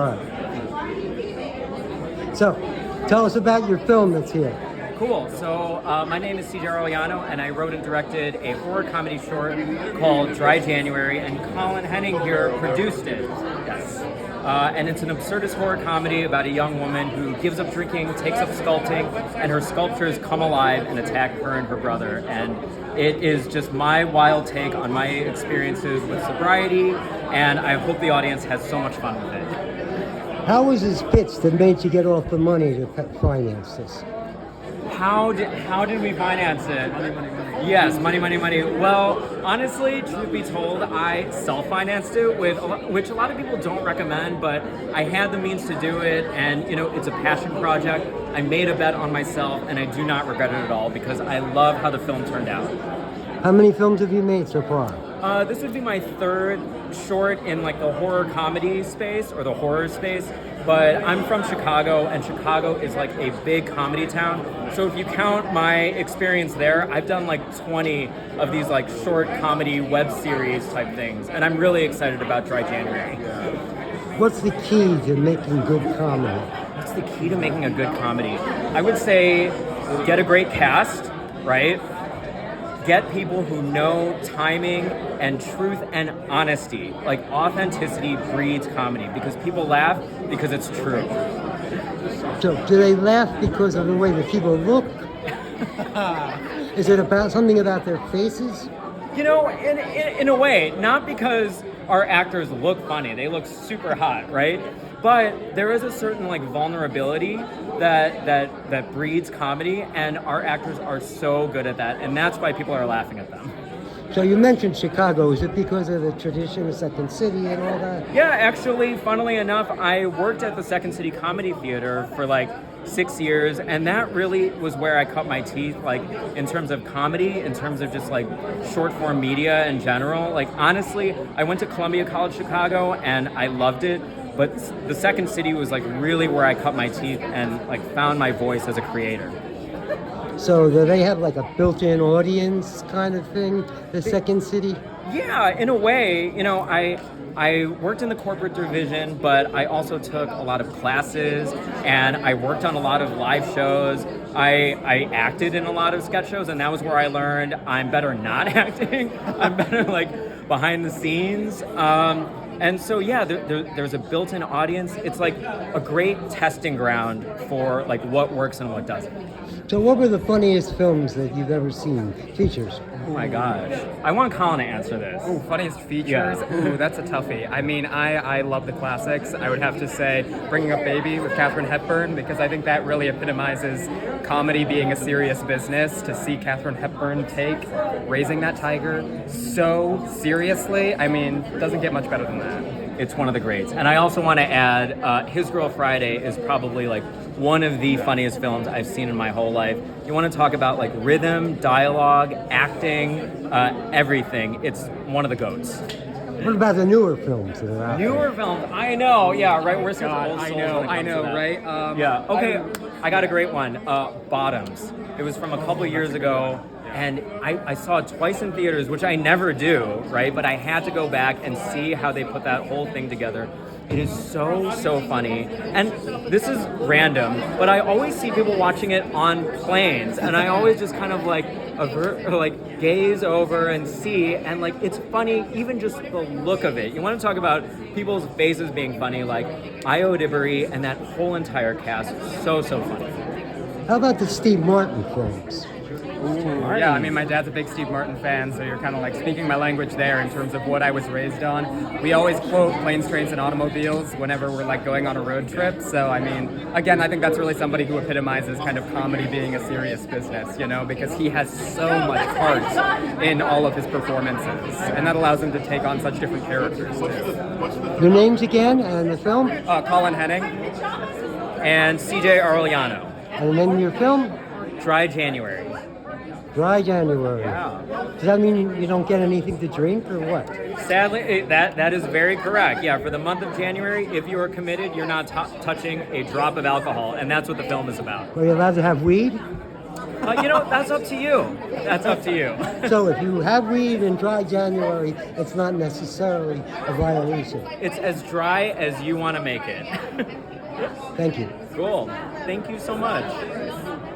All right. So, tell us about your film that's here. Cool. So my name is C.J. Arellano, and I wrote and directed a horror comedy short called Dry January, and Colin Henning here produced it. Yes. And it's an absurdist horror comedy about a young woman who gives up drinking, takes up sculpting, and her sculptures come alive and attack her and her brother. And it is just my wild take on my experiences with sobriety, and I hope the audience has so much fun with it. How was this pitch that made you get off the money to finance this? How did we finance it? Yes, money. Well, honestly, truth be told, I self-financed it, which a lot of people don't recommend, but I had the means to do it, and it's a passion project. I made a bet on myself, and I do not regret it at all because I love how the film turned out. How many films have you made so far? This would be my third short in like the horror comedy space or the horror space, but I'm from Chicago, and Chicago is like a big comedy town. So if you count my experience there, I've done like 20 of these like short comedy web series type things, and I'm really excited about Dry January. What's the key to making good comedy? What's the key to making a good comedy? I would say get a great cast, right? Get people who know timing and truth and honesty. Like authenticity breeds comedy because people laugh because it's true. So do they laugh because of the way the people look? Is it about something about their faces? In a way, not because our actors look funny. They look super hot, right? But there is a certain like vulnerability that breeds comedy, and our actors are so good at that, and that's why people are laughing at them. So you mentioned Chicago. Is it because of the tradition of Second City and all that? Yeah, actually, funnily enough, I worked at the Second City Comedy Theater for like 6 years, and that really was where I cut my teeth, like in terms of comedy, in terms of just like short form media in general. Like honestly, I went to Columbia College Chicago and I loved it, but the Second City was like really where I cut my teeth and like found my voice as a creator. So do they have like a built-in audience kind of thing, the Second City? Yeah, in a way, I worked in the corporate division, but I also took a lot of classes, and I worked on a lot of live shows. I acted in a lot of sketch shows, and that was where I learned I'm better not acting. I'm better like behind the scenes. And so, yeah, there's a built-in audience. It's like a great testing ground for like what works and what doesn't. So what were the funniest films that you've ever seen? Features? Oh my gosh. I want Colin to answer this. Ooh, funniest features? Yeah. Ooh, that's a toughie. I mean, I love the classics. I would have to say Bringing Up Baby with Katharine Hepburn, because I think that really epitomizes comedy being a serious business. To see Katharine Hepburn take Raising That Tiger so seriously, I mean, doesn't get much better than that. It's one of the greats. And I also want to add, His Girl Friday is probably like one of the funniest films I've seen in my whole life. You want to talk about like rhythm, dialogue, acting, everything. It's one of the GOATs. What about the newer films that are out Newer there? films, I know, yeah, right? We're such old souls. I know, right? Yeah, okay, I got a great one. Bottoms. It was from a couple years ago, and I saw it twice in theaters, which I never do, right? But I had to go back and see how they put that whole thing together. It is so funny. And this is random, but I always see people watching it on planes, and I always just kind of like gaze over and see, and like it's funny, even just the look of it. You want to talk about people's faces being funny, like Io Dibbery and that whole entire cast, so funny. How about the Steve Martin films? Yeah, I mean, my dad's a big Steve Martin fan, so you're kind of like speaking my language there in terms of what I was raised on. We always quote Planes, Trains, and Automobiles whenever we're like going on a road trip. So, I mean, again, I think that's really somebody who epitomizes kind of comedy being a serious business, because he has so much heart in all of his performances, and that allows him to take on such different characters. Your names again and the film? Colin Henning. And C.J. Arellano. And the name of your film? Dry January. Dry January. Yeah. Does that mean you don't get anything to drink or what? Sadly, that is very correct. Yeah, for the month of January, if you are committed, you're not touching a drop of alcohol, and that's what the film is about. Are you allowed to have weed? That's up to you. That's up to you. So if you have weed in dry January, it's not necessarily a violation. It's as dry as you want to make it. Thank you. Cool. Thank you so much.